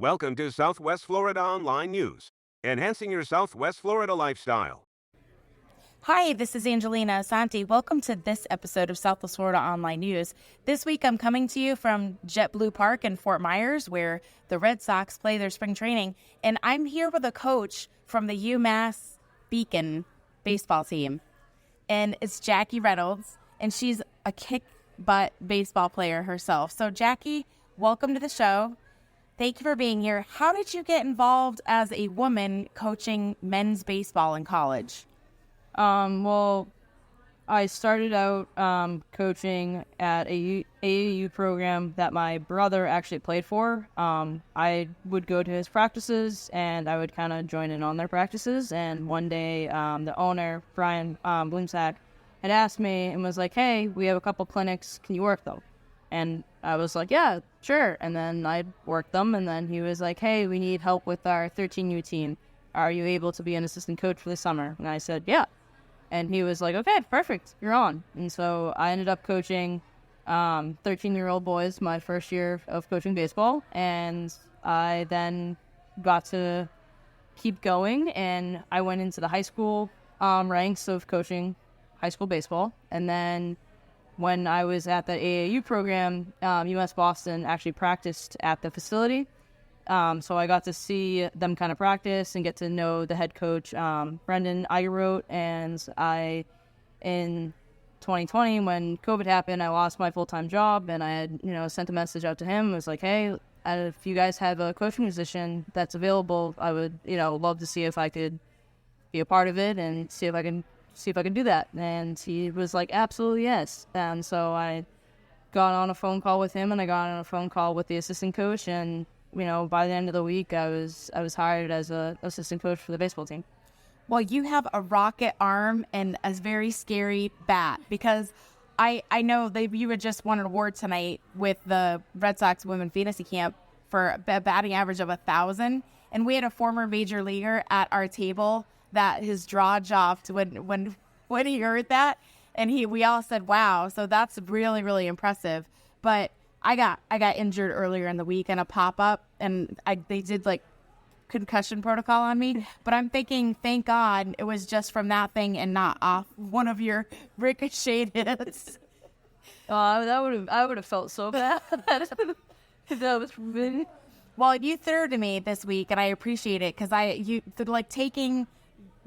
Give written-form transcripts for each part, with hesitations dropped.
Welcome to Southwest Florida Online News, enhancing your Southwest Florida lifestyle. Hi, this is Angelina Asante. Welcome to this episode of Southwest Florida Online News. This week I'm coming to you from JetBlue Park in Fort Myers, where the Red Sox play their spring training. And I'm here with a coach from the UMASS Beacon baseball team. And it's Jacqui Reynolds, and she's a kick-butt baseball player herself. So Jacqui, welcome to the show. Thank you for being here. How did you get involved as a woman coaching men's baseball in college? Well, I started out coaching at a AAU program that my brother actually played for. I would go to his practices, and I would kind of join in on their practices. And one day, the owner, Brian Bloomsack, had asked me and was like, "Hey, we have a couple clinics. Can you work them?" And I was like, "Yeah, sure." And then I'd work them, and then he was like, "Hey, we need help with our 13U team. Are you able to be an assistant coach for the summer?" And I said, "Yeah." And he was like, "Okay, perfect, you're on." And so I ended up coaching 13-year-old boys my first year of coaching baseball. And I then got to keep going, and I went into the high school ranks of coaching high school baseball. And then when I was at the AAU program, UMass Boston actually practiced at the facility. So I got to see them kind of practice and get to know the head coach, Brendan Igerot. And in 2020, when COVID happened, I lost my full-time job, and I had, sent a message out to him. It was like, "Hey, if you guys have a coaching position that's available, I would, love to see if I could be a part of it and see if I can do that." And he was like, "Absolutely, yes." And so I got on a phone call with him, and I got on a phone call with the assistant coach, and by the end of the week, I was hired as an assistant coach for the baseball team. Well, you have a rocket arm and a very scary bat, because I know that you had just won an award tonight with the Red Sox Women Fantasy Camp for a batting average of 1,000. And we had a former major leaguer at our table that his jaw dropped when he heard that. And we all said, "Wow." So that's really, really impressive. But I got injured earlier in the week in a pop-up, and they did like concussion protocol on me. But I'm thinking, thank God it was just from that thing and not off one of your ricocheted hits. I would have felt so bad. That was really... Well, you threw to me this week, and I appreciate it, because taking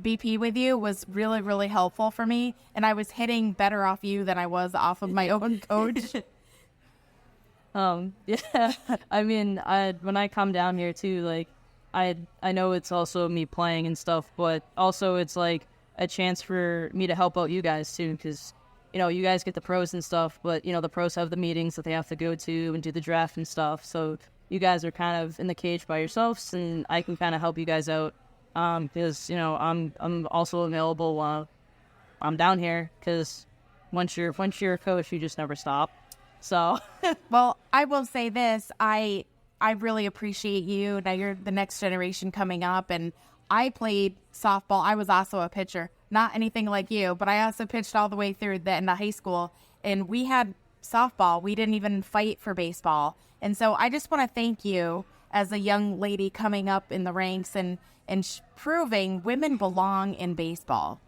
BP with you was really, really helpful for me, and I was hitting better off you than I was off of my own coach. Yeah, I mean, when I come down here too, like, I know it's also me playing and stuff, but also it's like a chance for me to help out you guys too, because, you guys get the pros and stuff, but, the pros have the meetings that they have to go to and do the draft and stuff, so you guys are kind of in the cage by yourselves, and I can kind of help you guys out, because, I'm also available while I'm down here, because once you're a coach, you just never stop. So, well, I will say this, I really appreciate you. Now you're the next generation coming up, and I played softball. I was also a pitcher, not anything like you, but I also pitched all the way through in the high school, and we had softball. We didn't even fight for baseball. And so I just want to thank you as a young lady coming up in the ranks and proving women belong in baseball.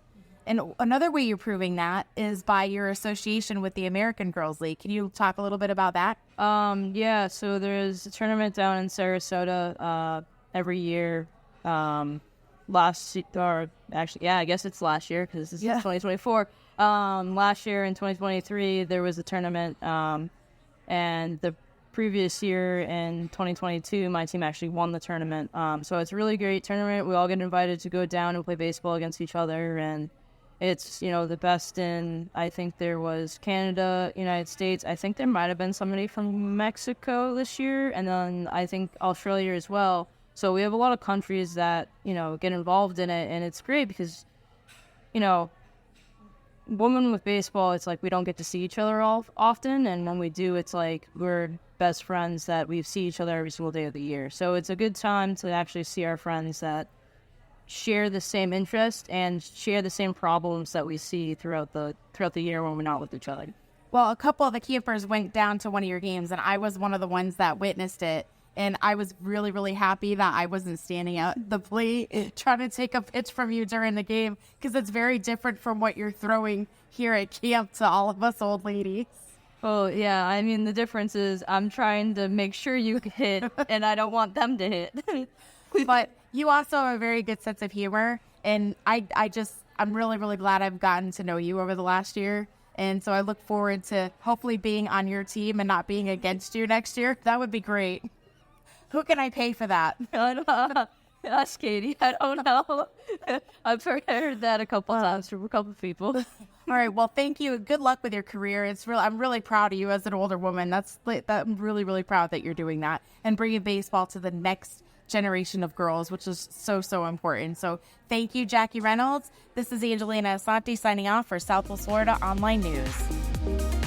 And another way you're proving that is by your association with the American Girls League. Can you talk a little bit about that? Yeah, so there's a tournament down in Sarasota every year. I guess it's last year, because this is 2024. Last year in 2023, there was a tournament, and the previous year in 2022, my team actually won the tournament. So it's a really great tournament. We all get invited to go down and play baseball against each other, and it's, the best in, I think there was Canada, United States. I think there might have been somebody from Mexico this year, and then I think Australia as well. So we have a lot of countries that, get involved in it, and it's great because, women with baseball, it's like we don't get to see each other often, and when we do, it's like we're best friends that we see each other every single day of the year. So it's a good time to actually see our friends that share the same interest and share the same problems that we see throughout the year when we're not with each other. Well, a couple of the keepers went down to one of your games, and I was one of the ones that witnessed it. And I was really, really happy that I wasn't standing out the plate trying to take a pitch from you during the game, because it's very different from what you're throwing here at camp to all of us old ladies. Oh, yeah. I mean, the difference is I'm trying to make sure you hit, and I don't want them to hit. But you also have a very good sense of humor. And I'm really, really glad I've gotten to know you over the last year. And so I look forward to hopefully being on your team and not being against you next year. That would be great. Who can I pay for that? I don't know. Ask Katie. I don't know. I've heard that a couple times from a couple people. All right. Well, thank you. Good luck with your career. I'm really proud of you as an older woman. I'm really, really proud that you're doing that and bringing baseball to the next generation of girls, which is so, so important. So thank you, Jacqui Reynolds. This is Angelina Asante signing off for Southwest Florida Online News.